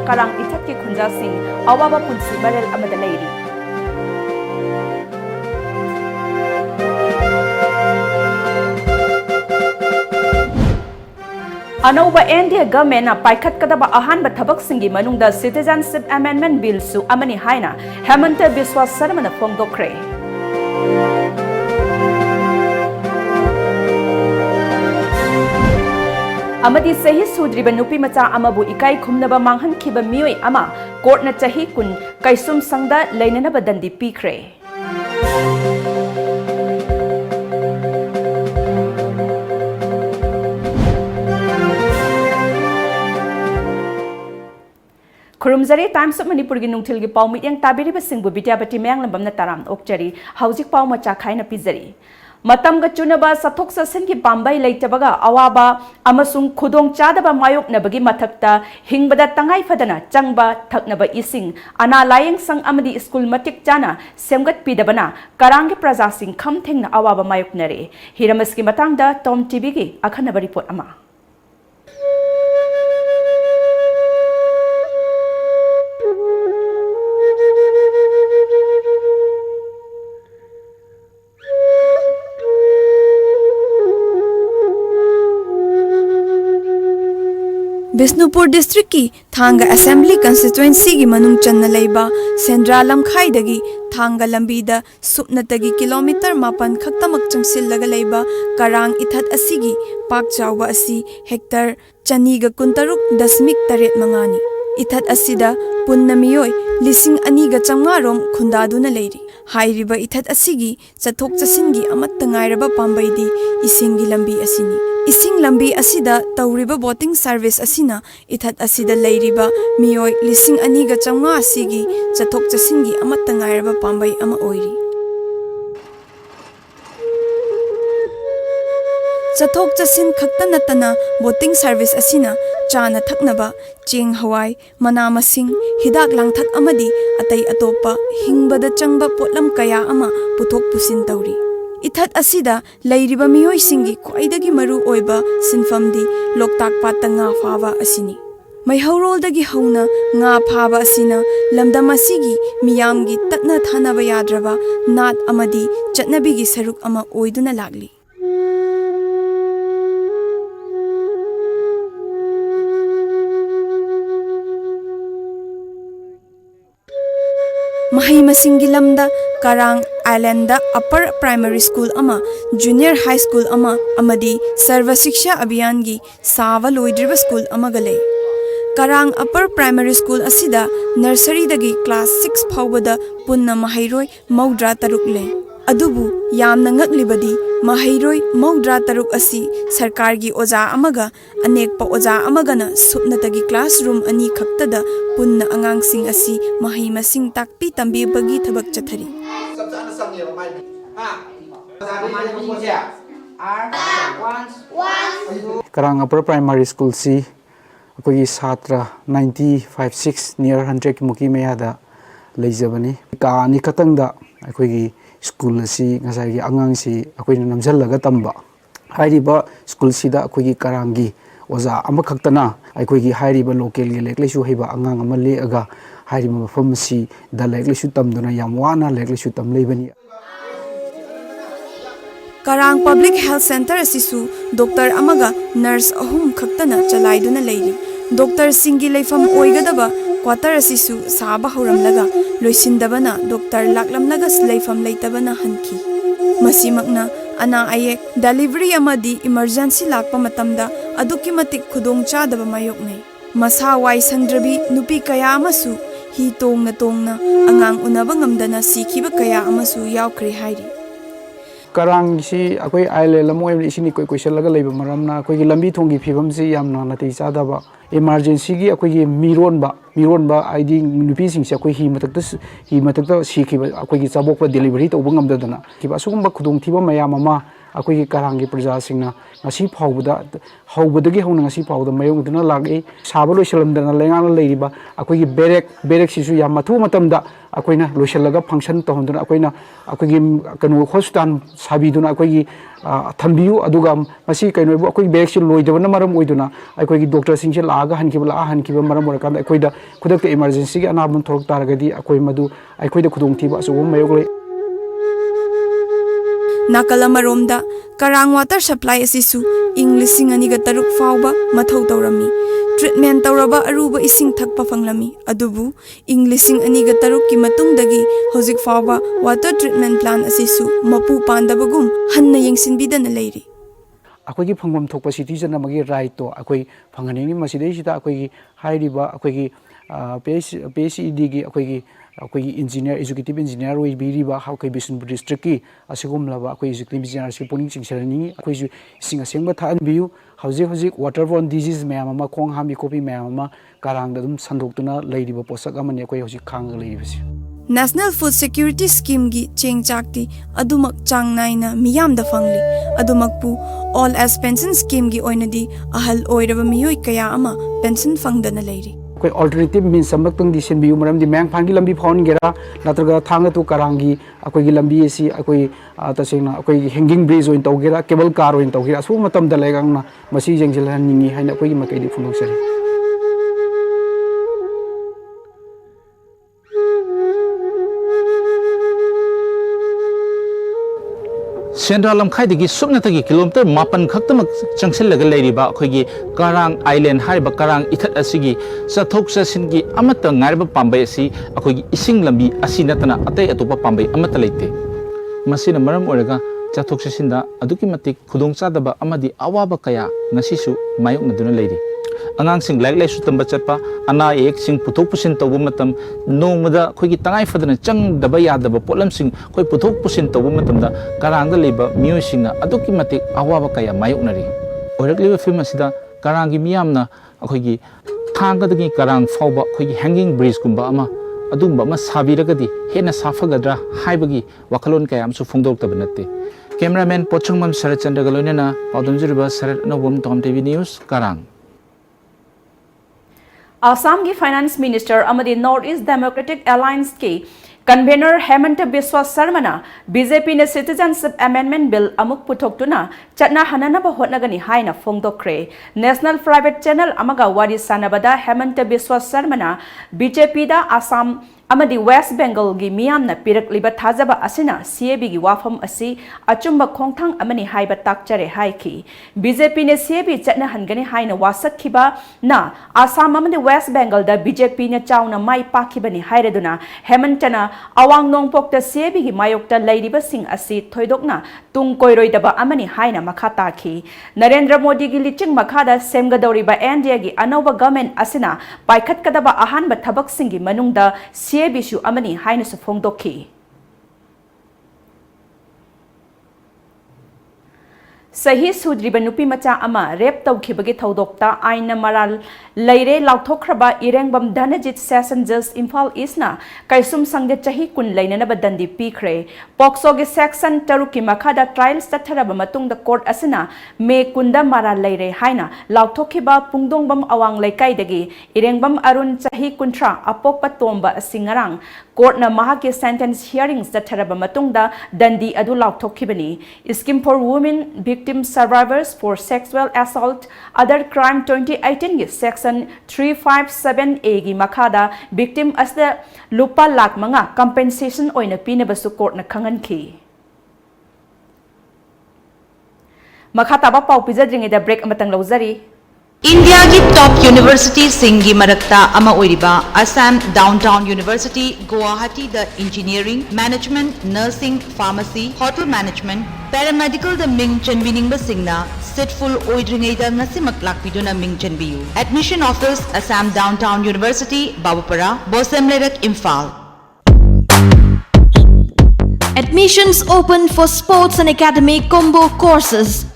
karang ithak ki khunjasing awaba punsi barel amada leiri Anova India government na paikhat kadaba ahan ba thabak singi manungda citizenship amendment bill su amani haina Hemanta Biswa Sarma na phongdokre Amadi sahi sudriba nupi macha amabu ikai khumnaba manghankhiba mioi ama court na chahi kun kaisum sangda leinanaba dandi pikre Kurumzari Times of Manipur gi nungthil gi paw mit yang tabiri ba singbu Bidyapati mayang lambam na taram okjari haujik paw macha khaina pizari matam ga chunaba sathok sasin gi pambai leitabaga awaba amasung khudong chadaba mayok nabagi mathakta hingbada tangai fadana changba thaknaba ising ana layeng sang amadi school matik chana semgat pidabana karangi praja sing kham thengna awaba mayok nare hiramas gi matangda Tom TV gi akhana report ama Bisnupur district ki Thanga assembly constituency gi manung channa leiba Sendra lamkhai dagi Thanga lambi da supnatagi kilometer mapan khaktamak changsillaga leiba karang ithat asigi pak chawba asi hectar chaniga kuntaruk dasmik taret mangani ithat asida punnamiyoi lising aniga changarom khundaduna leiri hairiba ithat asigi chathok chasingi amatta ngairaba pambaidi isingi lambi asini Ising lambi asida tauriba boating service asina ithat asida leiriba miyoi lising aniga changa asigi chathok chasingi amatta ngairaba pambai ama oiri chathok chasin khakta natana boating service asina chana thaknaba cheng hawai mana masing hidak langthak amadi atai atopa hingbada changba potlam kaya ama puthok pusin tauri Ithat asida leiriba miyoi singi khwaidagi maru oiba sinfamdi loktak patta nga phaba asini maihorol dagi hauna nga phaba asina lamdam asigi miyamgi tatna thanaba yadraba nat amadi chatnabigi saruk ama oiduna lagli Mahai masingi lamda Karang Island da Upper Primary School ama Junior High School ama amadi Sarva Shiksha Abhiyan gi Sava Loidriba School ama galay Karang Upper Primary School asida nursery dagi class 6 phawbada punna mahairoi maudra taruk le adubu yamna ngaklibadi mahairoi maudra taruk asi sarkar gi oja amaga anekpa oja amagana supnatagi classroom ani khaktada punna angangsing asi mahai masing takpi tambi bagi thabak chathari Karang Upper Primary School si akogi satra 95-6 near 100 muki mayada leijabani ka ni katangda akogi school si ngasai angang si akoina namjallaga tamba hairiba school sida akogi karangi oza amakhaktana akogi hairiba local gi leklesu heiba angang amale aga hairiba mafam si da leklesu tamduna yamwana leklesu tamleibani Karang Public Health Center asisu Dr. Amaga nurse ahum khaktana chalaiduna leiri Dr. Singi leifam oigadaba quarter asisu saba hauramlaga loisindabana Dr. Laklamlaga leifam leitabana hanki masimakna ana ayek delivery amadi emergency lakpa matamda aduki matik khudong chadaba mayoknei masa wai sangdrabi nupi kaya amasu hi tongna angang unaba ngamdana sikhiba kaya amasu yaukri hairi Karang si akoi island lamoy isini koi laga leiba maramna akoi gi lambi thongi phibam si yamna nati chadaba emergency gi akoi gi mironba id nupi sing se akoi hi matakta sikhiba akoi gi chabokpa delivery to bangam dadana kiba sugumba khudong thiba mayam ama ꯑꯩꯈꯣꯏꯒꯤ ꯀꯔꯥꯡꯒꯤ ꯄ꯭ꯔꯖꯥꯁꯤꯡꯅ ꯉꯁꯤ ꯐꯥꯎꯕꯗ ꯍꯧꯕꯗꯒꯤ ꯍꯧꯅ ꯉꯁꯤ ꯐꯥꯎꯕꯗ ꯃꯥꯌꯣꯛꯅꯗꯨꯅ ꯂꯥꯛꯏ ꯁꯥꯕ ꯂꯣꯏꯁꯤꯜꯂꯝꯗꯅ ꯂꯩꯉꯥꯛꯅ ꯂꯩꯔꯤꯕ ꯑꯩꯈꯣꯏꯒꯤ ꯕꯦꯔꯦꯛꯁꯤꯁꯨ ꯌꯥꯝ ꯃꯊꯨ ꯃꯇꯝꯗ ꯑꯩꯈꯣꯏꯅ ꯂꯣꯏꯁꯤꯜꯂꯒ ꯐꯪꯁꯟ ꯇꯧꯍꯟꯗꯨꯅ ꯑꯩꯈꯣꯏꯒꯤ ꯀꯩꯅꯣ ꯍꯣꯁꯄꯤꯇꯥꯜ ꯁꯥꯕꯤꯗꯨꯅ ꯑꯩꯈꯣꯏꯒꯤ ꯊꯝꯕꯤꯌꯨ ꯑꯗꯨꯒ ꯃꯁꯤ ꯀꯩꯅꯣꯕꯨ ꯑꯩꯈꯣꯏꯒꯤ ꯕꯦꯔꯦꯛꯁꯤ ꯂꯣꯏꯗꯕꯅ ꯃꯔꯝ ꯑꯣꯏꯗꯨꯅ ꯑꯩꯈꯣꯏꯒꯤ ꯗꯣꯛꯇꯔꯁꯤꯡꯁꯦ ꯂꯥꯛꯑ ꯍꯟꯈꯤꯕ ꯃꯔꯝ ꯑꯣꯏꯔꯀꯥꯟꯗ ꯑꯩꯈꯣꯏꯗ ꯈꯨꯗꯛꯇ ꯏꯃꯥꯔꯖꯦꯟꯁꯤꯒꯤ ꯑꯅꯥꯕ ꯑꯃ ꯊꯣꯛꯂꯛ ꯇꯥꯔꯒꯗꯤ ꯑꯩꯈꯣꯏ ꯃꯗꯨ ꯑꯩꯈꯣꯏꯗ ꯈꯨꯗꯣꯡꯊꯤꯕ ꯑꯆꯧꯕ ꯃꯥꯌꯣꯛꯅꯩ ꯅꯥꯀꯜ ꯑꯃꯔꯣꯝꯗ ꯀꯔꯥꯡ ꯋꯥꯇꯔ ꯁꯄ꯭ꯂꯥꯏ ꯑꯁꯤꯁꯨ ꯏꯪ 2006 ꯐꯥꯎꯕ ꯃꯊꯧ ꯇꯧꯔꯝꯃꯤ ꯇ꯭ꯔꯤꯠꯃꯦꯟ ꯇꯧꯔꯕ ꯑꯔꯨꯕ ꯏꯁꯤꯡ ꯊꯛꯄ ꯐꯪꯂꯝꯃꯤ ꯑꯗꯨꯕꯨ ꯏꯪ 2006 ꯀꯤ ꯃꯇꯨꯡꯗꯒꯤ ꯍꯧꯖꯤꯛ ꯐꯥꯎꯕ ꯋꯥꯇꯔ ꯇ꯭ꯔꯤꯠꯃꯦꯟ ꯄ꯭ꯂꯥꯟ ꯑꯁꯤꯁꯨ ꯃꯄꯨ ꯄꯥꯟꯗꯕꯒꯨꯝ ꯍꯟꯅ ꯌꯦꯡꯁꯤꯟꯕꯤꯗꯅ ꯂꯩꯔꯤ ꯑꯩꯈꯣꯏꯒꯤ ꯐꯪꯐꯝ ꯊꯣꯛꯄ ꯁꯤꯇꯤꯖꯟ ꯑꯃꯒꯤ ꯔꯥꯏꯠꯇꯣ ꯑꯩꯈꯣꯏ ꯐꯪꯍꯟꯅꯤꯡꯉꯤ ꯃꯁꯤꯗꯩꯁꯤꯗ ꯑꯩꯈꯣꯏꯒꯤ ꯍꯥꯏꯔꯤꯕ ꯑꯩꯈꯣꯏꯒꯤ PHEDꯒꯤ ꯑꯩꯈꯣꯏꯒꯤ ꯏꯟꯖꯤꯅꯤꯌꯔ ꯑꯦꯖꯨꯀꯦꯇꯤꯚ ꯏꯟꯖꯤꯅꯤꯌꯔ ꯑꯣꯏꯕꯤꯔꯤꯕ ꯑꯩꯈꯣꯏ ꯕꯤꯁꯅꯨꯄꯨꯔ ꯗꯤꯁꯇ꯭ꯔꯤꯛꯀꯤ ꯑꯁꯤꯒꯨꯝꯂꯕ ꯑꯩꯈꯣꯏ ꯑꯦꯖꯨꯀꯦꯇꯤꯚ ꯏꯟꯖꯤꯅꯤꯌꯔꯁꯤ ꯄꯨꯛꯅꯤꯡ ꯆꯤꯡꯁꯤꯟꯍꯟꯅꯤꯡꯉꯤ ꯑꯩꯈꯣꯏꯁꯨ ꯏꯁꯤꯡ ꯑꯁꯦꯡꯕ ꯊꯛꯍꯟꯕꯤꯌꯨ ꯍꯧꯖꯤꯛ ꯋꯥꯇꯔꯕꯣꯔꯟ ꯗꯤꯖꯤꯖ ꯃꯌꯥꯝ ꯑꯃ ꯈꯣꯡ ꯍꯥꯝꯕꯤ ꯈꯣꯠꯄꯤ ꯃꯌꯥꯝ ꯑꯃ ꯀꯔꯥꯡꯗ ꯑꯗꯨꯝ ꯁꯟꯗꯣꯛꯇꯨꯅ ꯂꯩꯔꯤꯕ ꯄꯣꯠꯁꯛ ꯑꯃꯅꯤ ꯑꯩꯈꯣꯏ ꯍꯧꯖꯤꯛ ꯈꯥꯡꯉꯒ ꯂꯩꯔꯤꯕꯁꯤ ꯅꯦꯁꯅꯦꯜ ꯐꯨꯗ ꯁꯦꯀ꯭ꯌꯨꯔꯤꯇꯤ ꯁ꯭ꯀꯤꯝꯒꯤ ꯆꯦꯡ ꯆꯥꯛꯇꯤ ꯑꯗꯨꯃꯛ ꯆꯥꯡ ꯅꯥꯏꯅ ꯃꯤꯌꯥꯝꯗ ꯐꯪꯂꯤ ꯑꯗꯨꯃꯛꯄꯨ ꯑꯣꯜ ꯑꯦꯖ ꯄꯦꯟꯁꯟ ꯁ꯭ꯀꯤꯝꯒꯤ ꯑꯣꯏꯅꯗꯤ ꯑꯍꯜ ꯑꯣꯏꯔꯕ ꯃꯤꯑꯣꯏ ꯀꯌꯥ ꯑꯃ ꯄꯦꯟꯁꯟ ꯐꯪꯗꯅ ꯂꯩꯔꯤ ꯑꯩꯈꯣꯏ ꯑꯜꯇꯔꯅꯦꯇꯤꯚ ꯃꯤꯟꯁ ꯑꯃꯇꯪꯗꯤ ꯁꯤꯟꯕꯤꯌꯨ ꯃꯔꯝꯗꯤ ꯃꯌꯥꯡꯐꯥꯟꯒꯤ ꯂꯝꯕꯤ ꯐꯥꯎꯍꯟꯒꯦꯔꯥ ꯅꯠꯇ꯭ꯔꯒ ꯊꯥꯡꯒ ꯇꯨ ꯀꯔꯥꯡꯒꯤ ꯑꯩꯈꯣꯏꯒꯤ ꯂꯝꯕꯤ ꯑꯁꯤ ꯑꯩꯈꯣꯏ ꯇꯁꯦꯡꯅ ꯑꯩꯈꯣꯏꯒꯤ ꯍꯦꯡꯒꯤꯡ ꯕ꯭ꯔꯤꯖ ꯑꯣꯏꯅ ꯇꯧꯒꯦꯔꯥ ꯀꯦꯕꯜ ꯀꯥꯔ ꯑꯣꯏꯅ ꯇꯧꯒꯦꯔꯥ ꯑꯁꯨꯕ ꯃꯇꯝꯗ ꯂꯩꯉꯥꯛꯅ ꯃꯁꯤ ꯌꯦꯡꯁꯤꯜꯍꯟꯅꯤꯡꯉꯤ ꯍꯥꯏꯅ ꯑꯩꯈꯣꯏꯒꯤ ꯃꯥꯏꯀꯩꯗꯤ ꯐꯣꯡꯗꯣꯛꯆꯔꯤ ꯁꯦꯟꯗ꯭ꯔꯥ ꯂꯝꯈꯥꯏꯗꯒꯤ ꯁꯨꯞꯅꯇꯒꯤ ꯀꯤꯂꯣꯃꯤꯇꯔ 9 ꯈꯛꯇꯃꯛ ꯆꯪꯁꯤꯜꯂꯒ ꯂꯩꯔꯤꯕ ꯑꯩꯈꯣꯏꯒꯤ ꯀꯔꯥꯡ ꯑꯥꯏꯂꯦꯟ ꯍꯥꯏꯔꯤꯕ ꯀꯔꯥꯡ ꯏꯊꯠ ꯑꯁꯤꯒꯤ ꯆꯠꯊꯣꯛ ꯆꯠꯁꯤꯟꯒꯤ ꯑꯃꯠꯇ ꯉꯥꯏꯔꯕ ꯄꯥꯝꯕꯩ ꯑꯁꯤ ꯑꯩꯈꯣꯏꯒꯤ ꯏꯁꯤꯡ ꯂꯝꯕꯤ ꯑꯁꯤ ꯅꯠꯇꯅ ꯑꯇꯩ ꯑꯇꯣꯞꯄ ꯄꯥꯝꯕꯩ ꯑꯃꯠꯇ ꯂꯩꯇꯦ ꯃꯁꯤꯅ ꯃꯔꯝ ꯑꯣꯏꯔꯒ ꯆꯠꯊꯣꯛ ꯆꯠꯁꯤꯟꯗ ꯑꯗꯨꯛꯀꯤ ꯃꯇꯤꯛ ꯈꯨꯗꯣꯡꯆꯥꯗꯕ ꯑꯃꯗꯤ ꯑꯋꯥꯕ ꯀꯌꯥ ꯉꯁꯤꯁꯨ ꯃꯥꯌꯣꯛꯅꯗꯨꯅ ꯂꯩꯔꯤ ꯑꯉꯥꯡꯁꯤꯡ ꯂꯥꯏꯔꯤꯛ ꯂꯥꯏꯁꯨ ꯇꯝꯕ ꯆꯠꯄ ꯑꯅꯥ ꯑꯌꯦꯛꯁꯤꯡ ꯄꯨꯊꯣꯛ ꯄꯨꯁꯤꯟ ꯇꯧꯕ ꯃꯇꯝ ꯅꯣꯡꯃꯗ ꯑꯩꯈꯣꯏꯒꯤ ꯇꯉꯥꯏ ꯐꯗꯅ ꯆꯪꯗꯕ ꯌꯥꯗꯕ ꯄꯣꯠꯂꯝꯁꯤꯡ ꯑꯩꯈꯣꯏ ꯄꯨꯊꯣꯛ ꯄꯨꯁꯤꯟ ꯇꯧꯕ ꯃꯇꯝꯗ ꯀꯔꯥꯡꯗ ꯂꯩꯕ ꯃꯤꯑꯣꯏꯁꯤꯡꯅ ꯑꯗꯨꯛꯀꯤ ꯃꯇꯤꯛ ꯑꯋꯥꯕ ꯀꯌꯥ ꯃꯥꯌꯣꯛꯅꯔꯤ ꯑꯣꯏꯔꯛꯂꯤꯕ ꯐꯤꯜꯝ ꯑꯁꯤꯗ ꯀꯔꯥꯡꯒꯤ ꯃꯤꯌꯥꯝꯅ ꯑꯩꯈꯣꯏꯒꯤ ꯊꯥꯡꯒꯗꯒꯤ ꯀꯔꯥꯡ ꯐꯥꯎꯕ ꯑꯩꯈꯣꯏꯒꯤ ꯍꯦꯡꯒꯤꯡ ꯕ꯭ꯔꯤꯖꯀꯨꯝꯕ ꯑꯗꯨꯒꯨꯝꯕ ꯑꯃ ꯁꯥꯕꯤꯔꯒꯗꯤ ꯍꯦꯟꯅ ꯁꯥꯐꯒꯗ꯭ꯔꯥ ꯍꯥꯏꯕꯒꯤ ꯋꯥꯈꯜꯂꯣꯟ ꯀꯌꯥ ꯑꯃꯁꯨ ꯐꯣꯡꯗꯣꯛꯇꯕ ꯅꯠꯇꯦ ꯀꯦꯃꯦꯔꯥꯃꯦꯟ ꯄꯣꯠꯁꯪꯕꯝ ꯁꯔꯠ ꯆꯟꯗ꯭ꯔꯒ ꯂꯣꯏꯅꯅ ꯄꯥꯎꯗꯝꯖꯔꯤꯕ ꯁꯔꯠ ꯑꯅꯧꯕꯝ ꯇꯣꯝ ꯇꯤꯚꯤ ꯅ꯭ꯌꯨꯁ ꯀꯔꯥꯡ Assam's Finance Minister amadi North East Democratic Alliance ki convener Hemanta Biswa Sarmana BJP na Citizenship Amendment Bill amuk putoktuna chatna hananaba hotnagani haina phongdokre National Private Channel amaga wari sanabada Hemanta Biswa Sarmana BJP da Assam amadi West Bengal gi miyamna pirakliba thajaba asina CAB gi wafam asi achumba khongthang amani haiba takchare haiki BJP ne CAB chatna hangani haina wasakhiba na Assam amadi West Bengal da BJP ne chauna mai pakhibani haireduna Hemantana awang nongpokta CAB gi mayokta leiriba sing asi thoidokna tung koiroidaba amani haina makhata ki Narendra Modi gi liching makhada semgadoriba NDA gi anoba government asina paikhatkadaba ahanba thabak singi manungda CABSU amani haina su phongdokhi Sahi sudriba nupi macha ama rep tawkhibagi thodokta aina maral leire lauthokhraba irengbam Dhanajit Session Judge Imphal East na kaisum sangde chahi kun leinanaba dandi pikhre Pokso gi section taruki makhada trials tatharaba matungda court asina me kunda maral leire haina lauthokhiba pungdongbam awang leikaidagi irengbam arun chahi kunthra apokpa tomba asingarang court na mahaki sentence hearings tatharaba matungda dandi adu lauthokhibani scheme for women victim survivors for sexual assault other crime 2018 gi section 357A gi makhada victim asda lupa lakh manga compensation oina pinabasu court na khanganki makhata ba pau pijadringi da break amatang lawzari India की top university सिंगी मरक्ता अमा ओइरिबा Assam Downtown University Guwahati the Engineering Management Nursing Pharmacy Hotel Management Paramedical the Ming Chanbining Singna Sitful Oidringay the Nasimak Lakpiduna Ming Chanbiyu Admission Office Assam Downtown University Babupara Bosemlerek Imphal Admissions open for sports and academic combo courses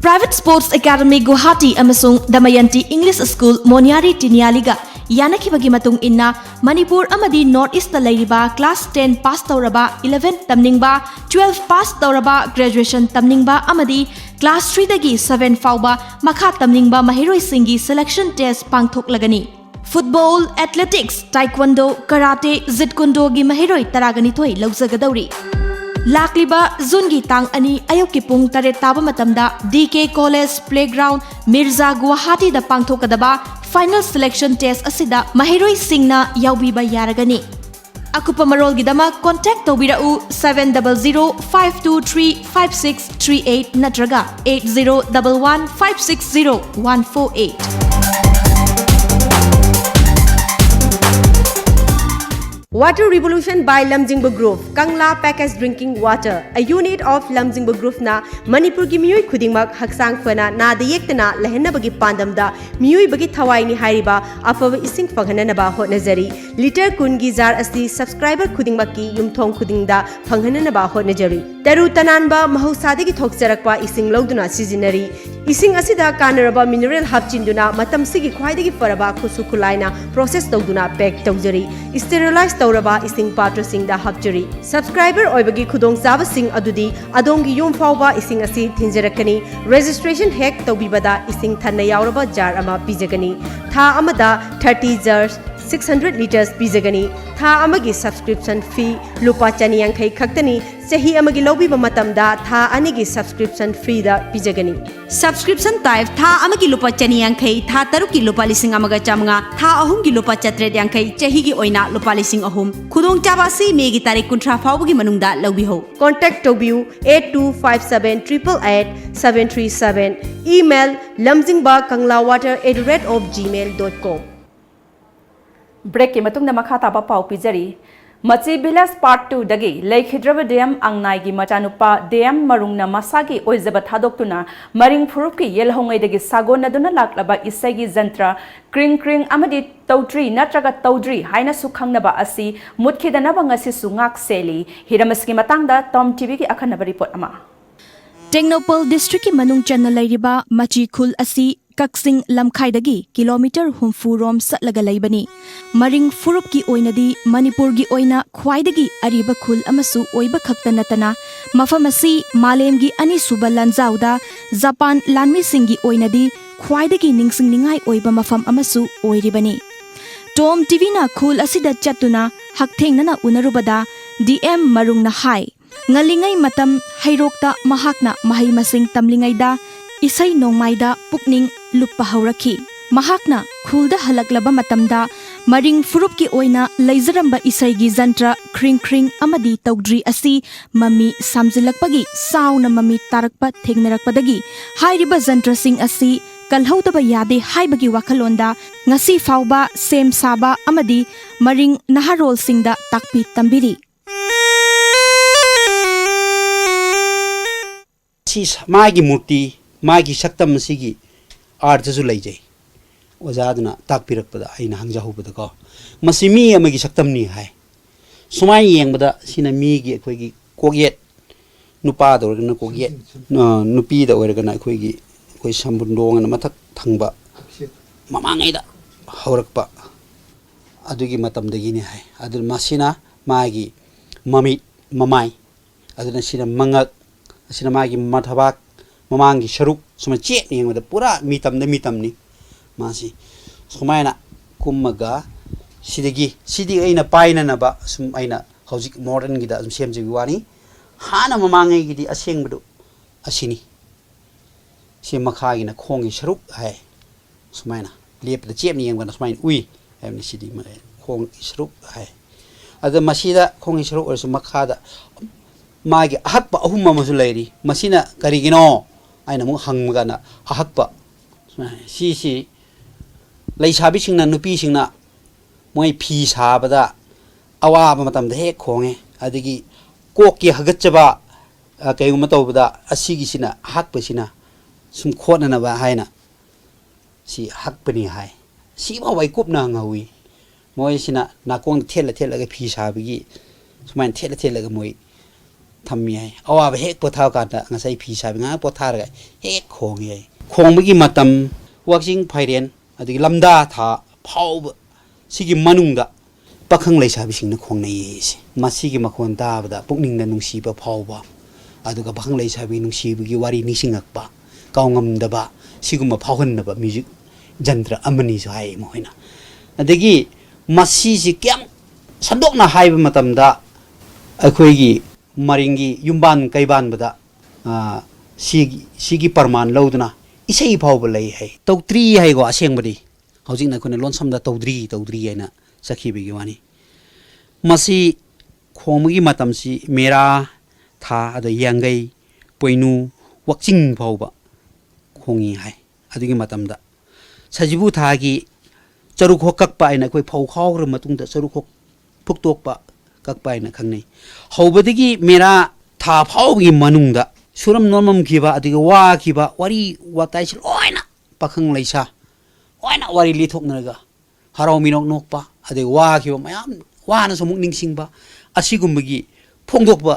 Private Sports Academy Guwahati amasung Damayanti English School Moniari Tinialiga ꯌꯥꯅꯈꯤꯕꯒꯤ ꯃꯇꯨꯡ ꯏꯟꯅ ꯃꯅꯤꯄꯨꯔ ꯑꯃꯗꯤ north east ꯂꯩꯔꯤꯕ class 10 pass ꯇꯧꯔꯕ 11 ꯇꯝꯅꯤꯡꯕ 12 pass ꯇꯧꯔꯕ graduation ꯇꯝꯅꯤꯡꯕ ꯑꯃꯗꯤ class 3ꯗꯒꯤ 7 ꯐꯥꯎꯕ ꯃꯈꯥ ꯇꯝꯅꯤꯡꯕ ꯃꯍꯩꯔꯣꯏꯁꯤꯡꯒꯤ ꯁꯦꯂꯦꯛꯁꯟ ꯇꯦꯁ ꯄꯥꯡꯊꯣꯛꯂꯒꯅꯤ ꯐꯨꯠꯕꯣꯜ ꯑꯦꯊ꯭ꯂꯦटिक्स ताइक्वांडो कराटे जिटकुंडोगी महेरोई 12 लौजगदौरी लाक्लिबा जूनगी तांग अनि अयोक्की पुंग 8 ताबा मतमदा DK college playground Mirza Guwahati दा पांगथोकदबा फाइनल सिलेक्शन टेस्ट असिदा महेरोई सिंगना याउबीबा यारगनी अकुपा मरोलगिदमा कांटेक्ट तौबिराउ 7005235638 नत्रगा 8011560148 Water Revolution by Lamjingba Group, Kangla Packaged Drinking Water, a unit of Lamjingba Group na Manipur gi miyoi khudingmak haksang fana na da yektana lehenna bagi pandamda miyoi bagi thawai ni hairiba afaba ising phanghana ba hotnajari liter kun gi jar asi subscriber khudingmak ki yumthong khudingda phanghana ba hotnajari taru tananba mahausadagi thokjarakpa ising loduna sizinari ising asida kanaraba mineral hapchinduna matam sigi khwaidagi paraba khusu khulaina process tawduna pack tawjari sterilize तौरबा इसिंग पात्र सिंगदा हपजरी subscriber ओइबगी खुदोंग चाबा सिंग अदुदी अदोंगी yum फावबा इसिंग असि थिंजरकनी registration हेक तौबिबदा इसिंग थन्ना यावरबा jar अमा पिजगनी था अमदा 30 जर्स 600 liters पिजगनी था अमगी subscription फी लुपा चनी यांखै खक्तनी चही अमगी लौबिबा मतमदा था अनिगी subscription free दा पिजगनी subscription type था अमगी लुपा चनी यांखै था तरुकी लुपा लिसिंग अमगा चामंगा था अहुमगी लुपा चत्रेद यांखै चहीगी ओइना लुपा लिसिंग अहुम खुदोंग चाबासी मेगी तारीख 19 फावबगी मनुंगदा लौबिहो कांटेक्ट तौबिउ 8257888737 ईमेल lamjingbaKanglawater@gmail.com ब्रेक के मतुंग मखा ताबा पाउ पिजरी मची विलेज पार्ट 2 दगी लेखिद्रब डैम अंगनाई की मचानुपा डैम मरुंगना मसागी ओइजब थादोक्तुना मरिंग फुरुप की येलहोंगैदगी सागोनदुना लाक्लबा इसैगी जंत्र क्रिंग क्रिंग अमदी तौद्री नत्रगा तौद्री हाइना सुखंगनबा असि मुतखिदनबा ngasi su ngak seli हिरमसकी मतंगदा टॉम टीवी की अखनबा रिपोर्ट अमा टेक्नोपल डिस्ट्रिक्ट की मनुंग चन्ना लैरिबा मची खुल असि कक्सिंग लमखाइदगी किलोमीटर 50 रोम सटलगा लैबनी मरिंग फुरुप की ओइनदी मणिपुर की ओइना ख्वाइदगी अरिबा खुल अमसु ओइबा खक्ता नतना मफम असि मालेम की अनिसुबा लंजाउदा जापान लानमी सिंह की ओइनदी ख्वाइदगी निंगसिंग निंगाई ओइबा मफम अमसु ओइरिबनी टॉम टीवी ना खुल असिदा चतुना हकथेंगना उनरुबदा डीएम मरुंगना हाई ngalingay matam hayrokta mahakna mahay masing tamlingayda isay nongmayda pukning lupa hawraki mahakna khulda halaklaba matamda maring furup ki oina laizaramba isay gi jantra kring kring amadi tawdri asi mami samjilakpagi sauna mami tarakpa thengnarakpadagi hairiba jantra sing asi kalhautaba yade haibagi wakhalonda ngasi fauba sem saba amadi maring naharol singda takpi tambiri मागी मूर्ति मागी सक्तम सिगी आर्टजु लैजै ओजादना ताकपिरकपदा आइना हंगजाहुबदको मसि मी अमगी सक्तमनी हाय सुमाय येंगबदा सिना मीगी अखोइगी कोगेट नुपा दौरगना कोगेट नुपी दा ओरगना अखोइगी अखोइ संबुंदोंगना मथक थंगबा ममांगैदा हौरकपा अदुगी मतमदगिनी हाय अदु मसिना मागी mummy ममाई अदुना Cina मंगक असina magi mathabak mamangi sharuk suma chet ni ngada pura mitamni masi sumaina kummaga sidi aina paina na ba sum aina hojik modern gida sum semje wani hana mamangai gidi asengbudu asini se makha gina khongi sharuk hai sumaina lep da chet ni ngada sumaina ui amni sidi ma khong sharuk hai ada masida khongi sharuk or sum makha da मागी अहक्पा अहुम अमसु Larry मसिना करिगिनो आइना मु हंगमगाना अहक्पा सी लैसाबी सिंगना नुपी सिंगना मोय फी साबदा अवाब मतम दे खोंगे अदगी कोकि हगचबा कयगुम तौबदा असिगी सिना अहक्पसिना सुम खोननबा हायना सी हक्पनी हाय सी मा वाइ कुपना nghawi मोय सिना नाकोंग थेलगा फी साबगी सुमाइन थेलगा मोय थम्मी है अवाब हेक पोथा काटा ngasai phi sabinga pothar ga hek khongi खोंबगी मतम वाचिंग फाइरेन अदगी लमदा था फाव सिगी मनुंगदा पाखंग लैसाबिसिंगना खोंगनाय से मासिगी मखोन ताबदा पुकनिंगना नुंसीबा फावबा अदुगा पाखंग लैसाबि नुंसीबगी वारी निसिंगकपा काउंगमदबा सिगुमा फावहन्नबा म्यूजिक जंत्र अमनी जो हाय मोहिना अदगी मासीसी क्याम संदोकना हाइबा मतमदा अखोयगी मरिंगी युम्बान कैबानबदा सिगी परमान लौदना इसै फावबा लै है तौत्री हाइगो असेंगबदी हौजिंगना खोने लोनसमदा तौद्री हैना सखीबिगी वानी मसी खोमगी मतमसी मेरा था अद यांगै पोइनु वक्चिंग फावबा खोंगी हाय अदुगी मतमदा सजिबु थागी चरुखो कक्पा आइना कोई फाव खावग्र मतुंगदा चरुखो फुक्तोकपा कक्पा आइना खंगनै हौबदगी मेरा था फावगी मनुंगदा सुरम नोमम खिबा अदुगी वा खिबा वारी वाताइस लोइना पाखंग लैसा ओइना वारी लिथोकनरगा हराव मिनोक नोकपा अदुगी वा खिबा मयाम वाना समुक निंगसिंगबा असिगुम्बगी फोंदोकपा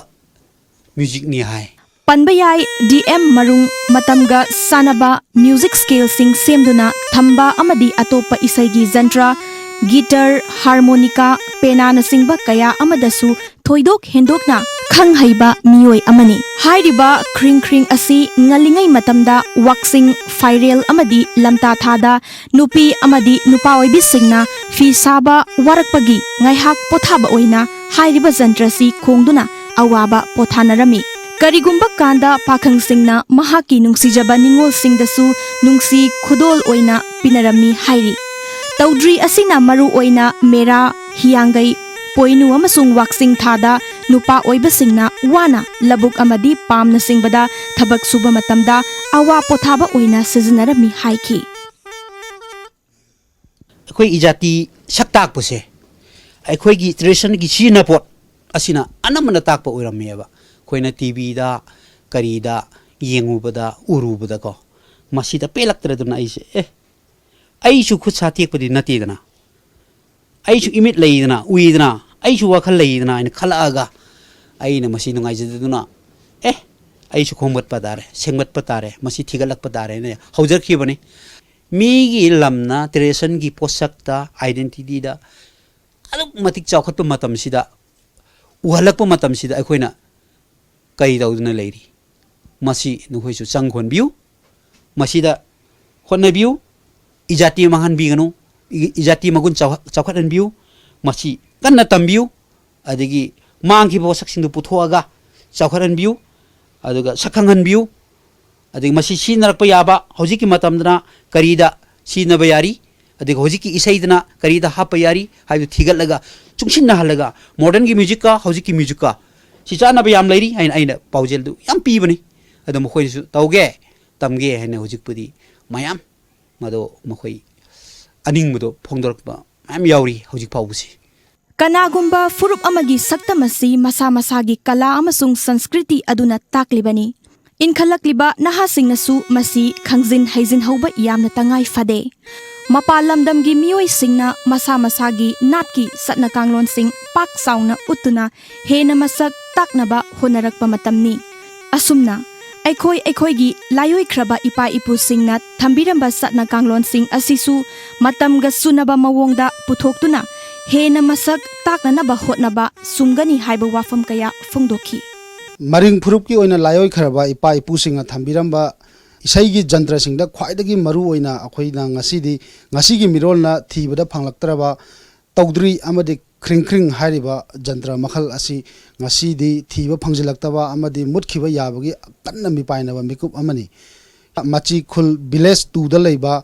म्यूजिक नि हाय Panbayai DM Marung Matamga Sanaba Music Scale Sing Semduna Thamba Amadi Atopa Isaigi Zantra Guitar Harmonica Penana Singba Kaya Amadasu Thoidok Hendokna Khang Haiba Mioi Amani Hairiba Kring Kring Asi Ngalingai Matamda Waxing Firel Amadi Lamta Thada Nupi Amadi Nupa Oibi Singna Fi Saba Warakpagi Ngaihak Pothaba Oina Hairiba Zantrasi Kongduna Awaba Pothanarami Karigumba Kanda Pakhang Singna Mahaki Nungsijaba Ningol Singdasu Nungsi Khudol Oina Pinarami Hairi Taudri Asina Maru Oina Mera Hiangai Poinu Amasung Waxing Thada Nupa Oiba Singna Wana Labuk Amadi Pamna Singbada Thabak Suba Matamda Awa Pothaba Oina Sizinarami Haiki अखोई इजाती सक्ताक पुसे अखोई की tradition की चीना pot असिना अनमना ताक पो ओरमेबा खोइना TV दा करीदा येंगुबदा उरुबदा को मसीदा पेलक्तरदुना आइसे आइसु खुद साथेकपदि नतेदना आइसु इमिट लैदना उइदना आइसु वखल लैदना इन खलागा आइना मसी नुंगाइजदुना आइसु खोंगबत तारे सेंगबत तारे मसी थिगलक तारे ने हौजरखिबने मीगी लमना ट्रेडिशन की पोसकता आइडेंटिटी दा अदुक मतिक चौखत मतमसिदा उहलक मतमसिदा अखोइना कई दौदना लेरी मसी नुखोइसु चंगखोनबिउ मसीदा होनबिउ इजाती महनबिगनु इजाती मगुन चौखटनबिउ मसी कन्ना तंबिउ अदगी मांगखिबो सक्सिंदु पुथोआगा चौखटनबिउ अदुगा सखंगनबिउ अदगी मसी सिनरकप याबा हौजिकी मतमदना करीदा सिनबा यारी अदगी हौजिकी इसैदना करीदा हाप यारी हाइदु थिगलगा चुंगसिनना हलगा मॉडर्न की म्यूजिक का हौजिकी म्यूजिक का सिचाना बयाम लेरी आइना पाउजेल दु याम पीबनी अदो मखोइसु तौगे तमगे हैना हौजिकपुदी मयाम मदो मखोइ अनिंगबदो फोंदरकपा मयाम यावरी हौजिक फाउबसी Kanagumba Furup Amagi Saktamasi Masa Masagi Kala Amasung Sanskriti Aduna Taklibani Inkhalakliba Nahasingnasu Masi Khangzin Haizin Hauba Yamna Tangai Fade Mapalamdamgi Mioi Singna Masa Masagi Natki Satna Kanglon Sing Pak Sauna Utuna Hena Masak Taknaba Honarakpa Matamni Asumna Aikoi Layoi Kraba Ipa Ipu Singna Thambiramba Satna Kanglon Sing Asisu Matamga Sunaba Mawongda Putoktuna Hena Masak Taknaba Hotnaba Sumgani Haiba Wafam Kaya Fungdoki Maring Furup ki oina layoi kharaba ipa ipu singa thambiramba isaigi jantra singda khwaidagi maru oina akhoina ngasigi mirolna thibada phanglaktaraba tawdri amadi khring hariba jantra makhal asi ngasidi thiba phangjilaktaba amadi mutkhiba yabagi kanna mi painaba mikup amani machi khul village 2 da leiba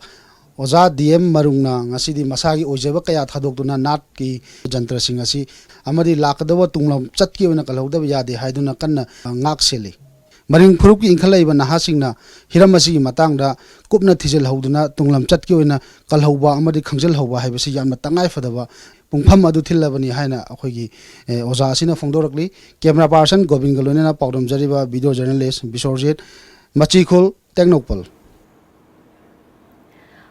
oja DM marungna ngasidi masagi ojeba kaya thadokduna nat ki jantra sing asi amadi lakadawa tunglam chatki oina kalhodaba yade haiduna kanna ngak seli Maring Furup ki inkhalaiba nahasingna hiramasi matangda kupna thijel hoduna tunglam chatki oina kalhoba amadi khangjel hoba haibasi yamna tangai fadaba pungpham adu thillabani haina akhoigi oja asina phongdorakli camera person Gobind galonena pawdam jariba video journalist Bisorjet Machikhol Technopal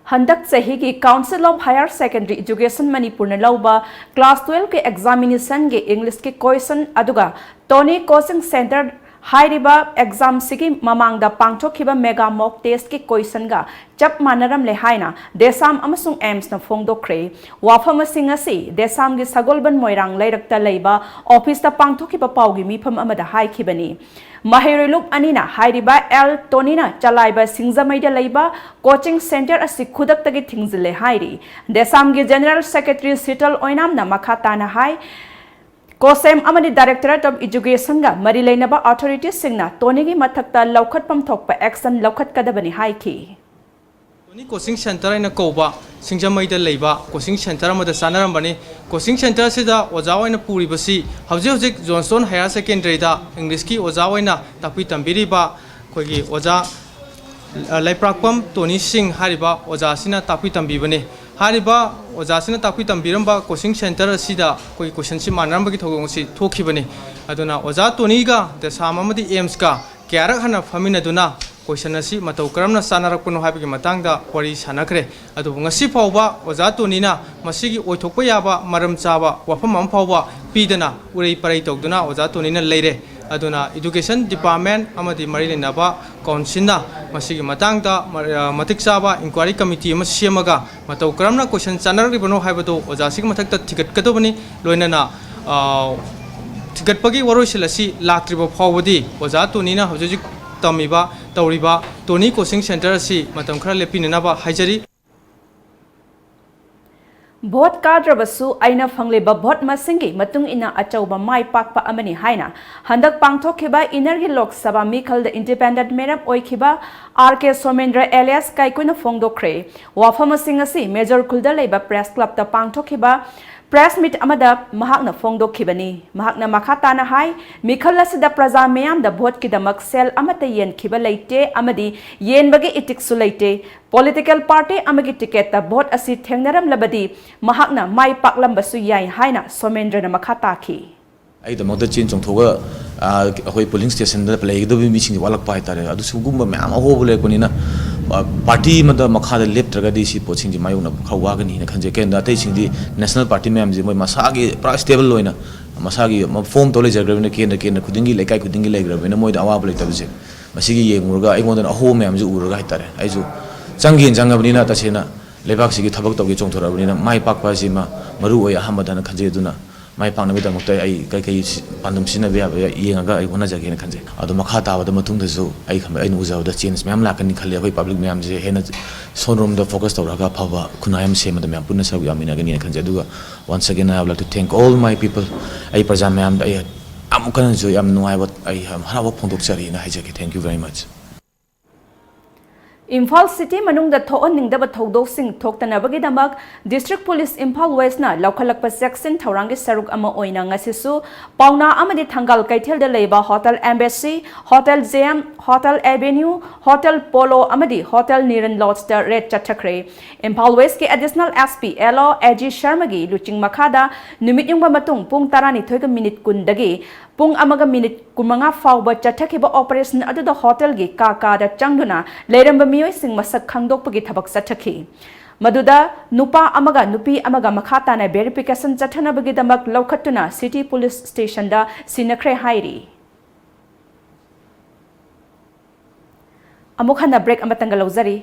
Handak Sahigi Council of Higher Secondary Education Manipur na lauba Class 12 ke examination ge English ke question aduga Tony Coaching Center हाइरिबा exam सिगी ममांगदा पांगथोखिबा mega mock test की question गा चप मानरम ले हाइना देसाम अमसुंग AIIMS न फोंगदोखरे वाफम सिंग असि देसाम गी सगोलबन मोइरांग लैरक्ता लैबा ऑफिस ता पांगथोखिबा पाउगी मिफम अमदा हाइखिबनी Mahiruluk Anina Hairiba El Tonina Chalaiba Singzamaida Laiba Coaching Center asi Kudaktagi Tingzile Hairi. Desamgi General Secretary Sital Oinamna Makatana Hai Kosem Amadi Directorate of Education ga Marilainaba Authorities Singna Tonigi Matakta Laukat Pamthokpa Action Laukat Kadabani Haiki. Toni coaching center ina koba Singjamaida leiba coaching center amada sanarambani coaching center sida oja oina puri basi hauji Johnson Higher Secondary da English ki oja oina takpi tambiri ba koigi oja laiprakpam Toni Singh hariba oja sina takpi tambi bane hariba oja sina takpi tambiramba coaching center sida koi question si manaramba ki thogong si thokhi bane aduna oja Toni ga de samamadi aims ka kyarak hana famina duna question asi matau karamna sanarakpuno habigi matangda wari sanakre adu ngasi phawba oja Tonina masigi oithokpa yaba maram chaba wafam am phawba pidana urei parai tokduna oja Tonina leire aduna education department amadi marilinaba council na masigi matangda matik chaba inquiry committee ama semaga matau karamna question sanaribano habado oja sig mathakta ticket kadobani loinana ticket pagi waroisilasi laktriba phawbadi oja Tonina hoji tamiba tawriba Toni coaching center asi matam khara lepinaba haijari Vote kadrabasu aina fangleba vote masingi matung ina achauba mai pakpa amani haina handak pangthokhiba Inergi Lok Sabha Mikhal the independent meram oikhiba RK Somendra alias Kaikuna Fongdokre wafama singasi Major Kulda leba press club ta pangthokhiba press meet amada mahakna fongdokhibani mahakna makhatana hai Mikhal asida praja mayam da vote ki damak sel amata yen khiba leite amadi yen bagi itik sulaite political party amagi ticket ta vote asi thengnaram labadi mahakna mai paklam basu yai haina Somendra na makhata ki ai da moda chin chongthoga ahoi polling station da play do mi sing walak pai tare adu sugumba me ama ho bole konina party mada makha da left traga di si poching ji mayuna khawa gani na khanje ken da tai sing di national party mem ji moi masagi pra stable loina masagi form tole jagrabina ken khudingi lekai khudingi legrabina moi da awa bole tabje masigi yengurga aingon da ho mem ji urga hitare ai ju changi jangabni na ta sena lebak sigi thabak togi chongthorabni na mai pakpa ji ma maru oi ahamada na khanje duna mai pakna mi damukta ai kai pandum sina be yenga ai hona jage na khanje adu makha ta wada matung da zo ai kham ai nu da change myam la kan khale hoi public myam je hena sonrom da focus tawraga phawa kunayam sema da myam punna sa yamina gani na khanje duga once again I would like to thank all my people ai praja myam da ai amukan jo yam nuai wat ai harawa phondok chari na haijake thank you very much Imphal City manungda thoon ningdaba thodok sing thoktanabagi damak District Police Imphal West na laukhalakpa section thaurangi saruk ama oina ngasisu pauna amadi thangal kaithel da leiba Hotel Embassy Hotel JM Hotel Avenue Hotel Polo amadi Hotel Niran Lodge da red chathakre Imphal West ki additional SP Elo AG Sharma gi luching makhada numit yungba matung pung 12 minute kundagi pung amaga minute kumanga fawba chathakiba operation aduda hotel gi ka da changduna leiramba miyoi sing masak khangdokpagi thabak chathaki maduda nupa amaga nupi amaga makhata na verification chathanabagi damak laukhatuna city police station da sinakre hairi amukhana break amatanga lawzari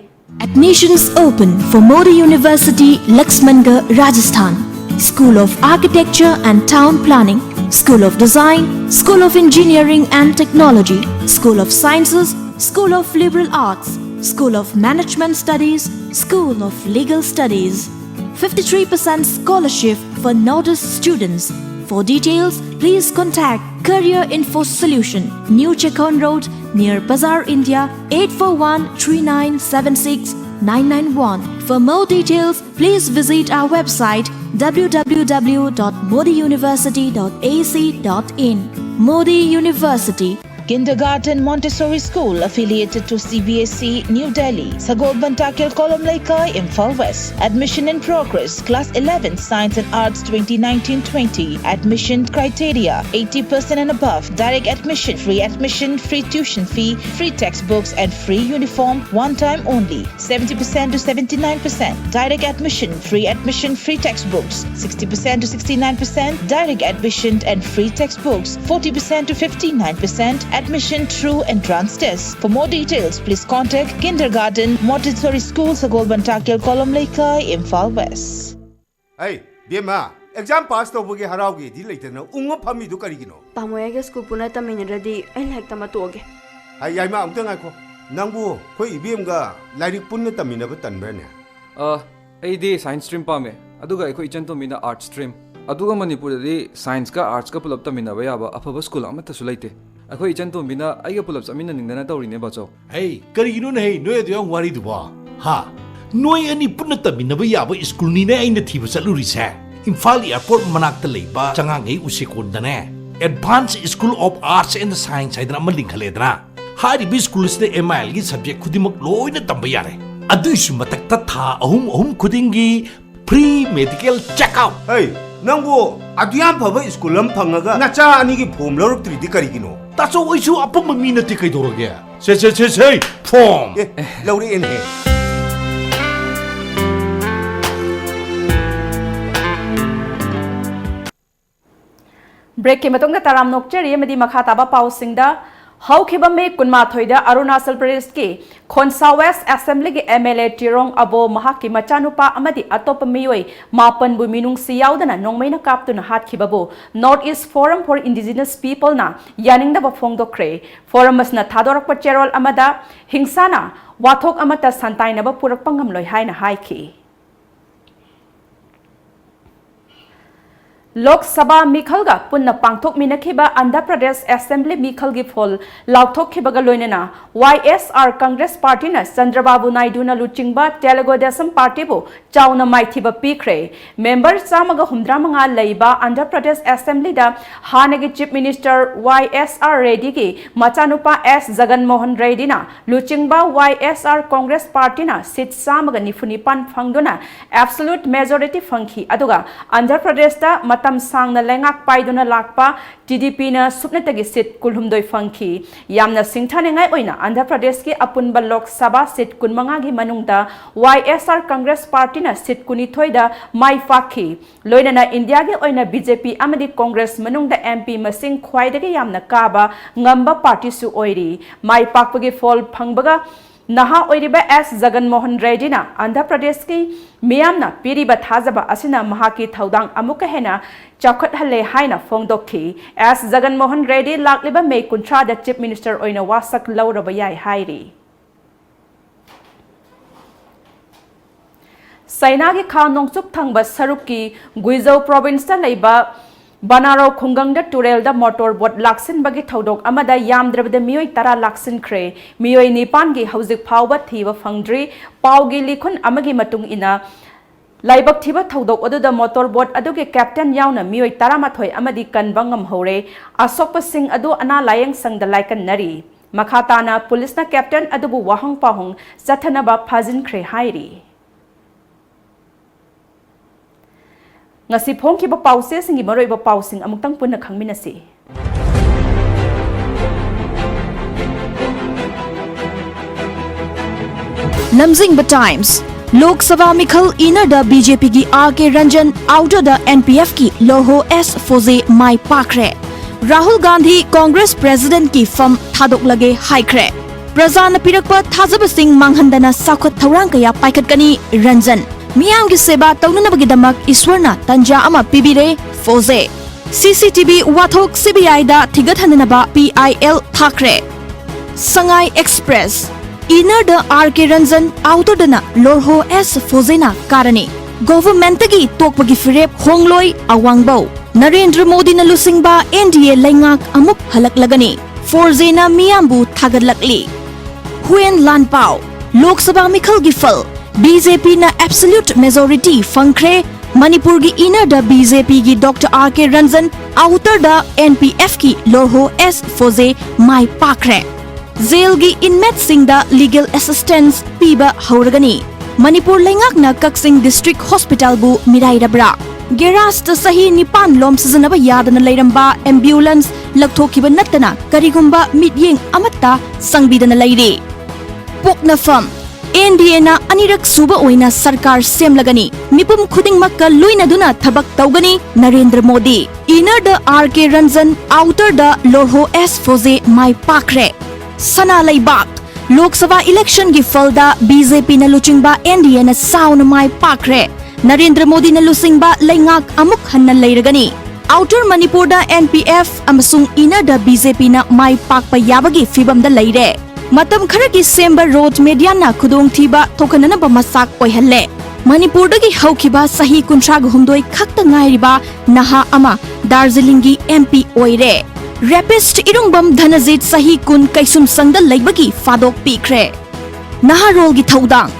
Admissions open for Modi University, Laxmangarh, Rajasthan. School of Architecture and Town Planning, School of Design, School of Engineering and Technology, School of Sciences, School of Liberal Arts, School of Management Studies, School of Legal Studies. 53% scholarship for novice students. For details, please contact Career Info Solution, New Chekon Road, near Bazaar, India, 841-3976-991. For more details, please visit our website www.modiuniversity.ac.in. Modi University. Kindergarten Montessori School affiliated to CBSE New Delhi, Sagol Bantakil Kolom Laikai, Imphal West. Admission in progress. Class 11 Science and Arts 2019-20. Admission criteria 80% and above. Direct admission, free tuition fee, free textbooks and free uniform one time only. 70% to 79%. Direct admission, free textbooks. 60% to 69%. Direct admission and free textbooks. 40% to 59%. admission through entrance test. For more details, please contact Kindergarten Montessori School Sagolban Takil Kolom Laikai, Imphal West. Hey, Bima, exam pass to Bugi Haraugi, Dilator, Unga Pami Ducarino. Pamoyaga Scupuna Taminadi, I like Tamatoge. Ayama Amtanako, Nangu, Koi Bimga, Lari Punatamina Brana. AD science stream pame. Aduga eko ichanto mina art stream. Aduga Manipuri science ka arts ka pulap tamina bayaba afaba school amata sulaite. Ako ichanto mina aiga pulap samina ningdana tawrine bacho. Hey, karino na hey, noy adyang wari duba. Ha, noy ani punna tamina bayaba school ni na ay nathiba sa lurisa. Imphal Airport manakta layba changangay usikod na ne. Advanced School of Arts and Science ay na malingkaledra. Hari bi school sa MIL gi subject kudimak loy na tambayare. Aduisu matakta tha ahum kudingi pre-medical check-up. Hey, Nangu, Adiam Pava is Kulam Pangaga, Nacha Anigi Pom Lord 3D Carigino. That's always you up on my mina ticket or again. Say, form. Lauri in here. Break matong na taram nokcheri madi makhataba pausingda Haukiba me kunma thoida Arunachal Pradesh ki Khonsa West Assembly ki MLA Tirong Abo mahaki machanupa amadi atop miyoi mapan bu minung siyaudana nongmai na kaptu na hat khibabu North East Forum for Indigenous People na yaning da ba phongdokre forum mas na thadorak pa cherol amada hingsana wathok amata santai na ba purak pangamloi haina haiki Lok Sabha Mikhalga punna pangthok minakhiba Andhra Pradesh Assembly Mikhalgi phol lauthok khibaga loinena YSR Congress Party na Chandrababu Naidu na luchingba Telugu Desam Party bu chauna maithiba pikre member samaga humdra manga leiba Andhra Pradesh Assembly da hanagi Chief Minister YSR Reddy ki machanupa S Jagan Mohan Reddy na luchingba YSR Congress Party na sit samaga nifunipan phangduna absolute majority phangki aduga Andhra Pradesh da Tam sang na lengak paiduna lakpa TDP na supnatagi sit kulhumdoi fangki yamna singthane ngai oina Andhra Pradesh ki apunba Lok Sabha sit kunmanga gi manungda YSR Congress Party na sit kunithoi da mai fakhi loina na India gi oina BJP amadi Congress manungda MP masing khwaidagi yamna kaba ngamba party su oiri mai pakpagi fol phangbaga Naha oiriba S Jagan Mohan Reddy na Andhra Pradesh ki miyamna piriba thajaba asina mahaki thaudang amuka hena chakhat halle haina phongdokhi S Jagan Mohan Reddy lakliba May kuntra da Chief Minister oina wasak lauraba yai hairi Saina gi kha nongchuk thangba saruk ki Guizhou province ta leiba Banaro Khungangda Turelda motor boat laksin bagi thaudok amada yamdrabda miyoi tara laksin kre miyoi nipan gi hauzik phawba thiba phangdri pawgi likhun amagi matung ina laibak thiba thaudok aduda motor boat aduge captain yauna miyoi tara mathoi amadi kanbangam hore asokpa sing adu ana layang sangda laikan nari makhatana police na captain adubu wahang pahong sathanaba phajin kre hairi ngasi phongki ba pause singi maroi ba pausing amutang punna khangminasi Lamjingba Times Lok Sabha Mikhal inner da BJP ki RK Ranjan outer da NPF ki Loho S Foze Mai Pakre Rahul Gandhi Congress President ki fam thadok lage haikre Prajana pirakpa thajaba sing manghandana sakhat thorang kaya paikhat kani Ranjan Miyam ki seba taunanabagi damak Iswarna tanja ama pibire Foze CCTV wathok CBI da thigathanaba PIL Thakre Sangai Express Inner the RK Ranjan outer dana Lorho S Fozena Karani Government gi tokpagi firep hongloi awangbo Narendra Modi na lusingba NDA laingak amuk halaklagani Forzena miyambu thagadlakli Huyen Lanpao Lok Sabha Mikhal gi fal BJP na absolute majority fangkre Manipur gi inner da BJP gi Dr. RK Ranjan outer da NPF ki Lorho S Foze Mai Pakre Jail gi inmate sing da legal assistance piba hauragani Manipur lengak na Kaksing District Hospital bu mirai rabra Geras ta sahi nipan lom sizanaba yadana leiramba ambulance lakthokiba natana karigumba midyeng amatta sangbidana leire Pokna Farm NDA na anirak suba oina sarkar semlagani mipum khudingmakka luinaduna thabak tawgani Narendra Modi. Inner the RK Ranjan, outer the Lorho S Foze mai pakre. Sana Laibak Lok Sabha election gi falda BJP na luchingba NDA na sauna mai pakre. Narendra Modi na lusingba laingak amuk hanna leiragani. Outer Manipur da NPF amasung inner da BJP na mai pakpa yabagi fibam da leire. Matam kharagi semba road media na khudong thiba thokanana ba masak oihalle. Manipur dagi haukiba sahi kuntrag humdoi khakta ngairiba naha ama Darjeeling gi MP oire. Rapist irungbam Dhanajit sahi kun kaisum sangda leibagi fadok pikre. Naha rol gi thaudang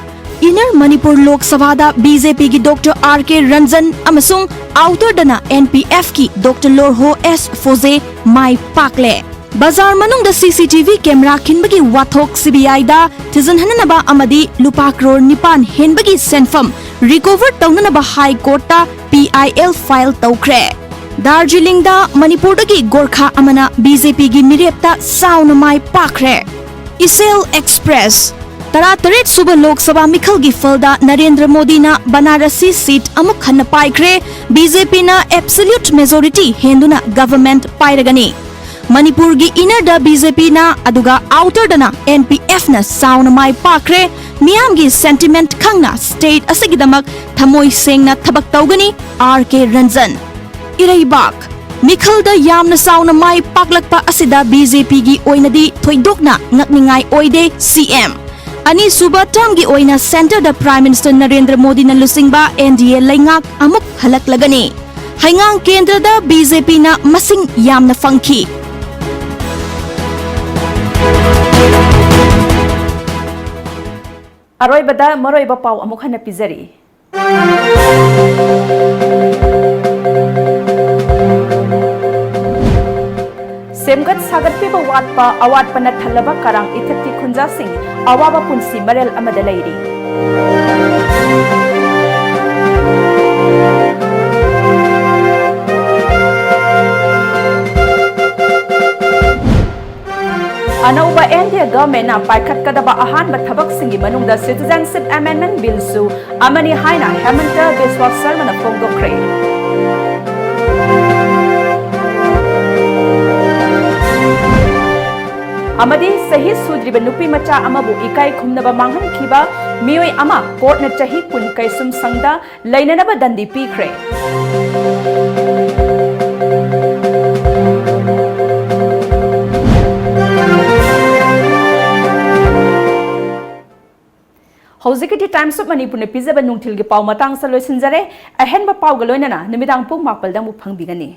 Inner Manipur Lok Sabha da BJP gi Dr. RK Ranjan amasung outer dana NPF ki Dr. Lorho S Foze mai pakle. Bazar manung da CCTV camera khinbagi wathok CBI da tizan hananaba amadi lupa crore nipan henbagi senfam recover taunanaba High Court ta PIL file tawkre. Darjeeling da Manipur dagi Gorkha amana BJP gi mirep ta sauna mai pakre. Isel Express Tarat Suba Lok Sabha Mikhal gi falda Narendra Modi na Banarasi seat amuk khanna paikre. BJP na absolute majority henduna government pairagani. Manipur gi inner da BJP na aduga outer dana NPF na sauna mai pakre. Miyam gi sentiment khangna state asagidamak thamoi sengna thabak tawgani RK Ranjan. Iraibak Mikhal da yamna sauna mai paklakpa asida BJP gi oinadi thoidokna ngakningai oide CM. Ani suba term gi oina center da Prime Minister Narendra Modi na lusingba NDA laingak amuk halak lagani. Haingang kendra da BJP na masing yamna fangki. Aroy bada maroy ba pau amuk hana pizari. Semgat sagat pe watpa awat panat thalaba karang ithakti khunja sing awaba punsi marel amada leiri. Anauba India government na paikat kadaba ahan bathabak singi manung da Citizenship Amendment Bill su amani haina Hemanta Biswa Sarma na phongdokre. Amadi sahi sudriba nupi macha amabu ikai khumnaba manghan khiba mioi ama court na chahi kun kaisum sangda lainanaba dandi pikre. Hozikati Times of Manipur na pizaba nungthil gi pau matang sa loisinjare ahen ba pau galoina na nimidang pung makpal dang mu phangbigani.